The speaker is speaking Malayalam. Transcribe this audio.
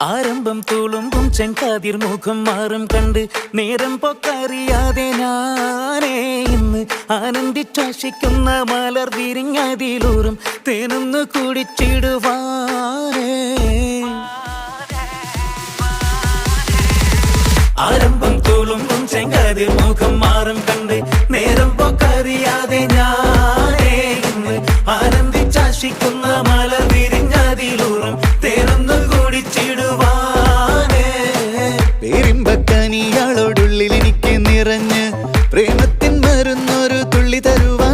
ആരംഭം തുളുമ്പും ചെങ്കാതിർ മുഖം മാറും കണ്ട് നേരം പൊക്കറിയാതെ ഞാനേ ഇന്ന് ആനന്ദിച്ചാശിക്കുന്ന മലർ വിരിഞ്ഞതിലൂറും തേനൊന്ന് കുടിച്ചിടുവാനേ. ആരംഭം തുളുമ്പും ചെങ്കാതിർ മുഖം മാറും കണ്ട് നേരം പൊക്കറിയാതെ ഞാനേ ഇന്ന് ആനന്ദിച്ചാശിക്കുന്ന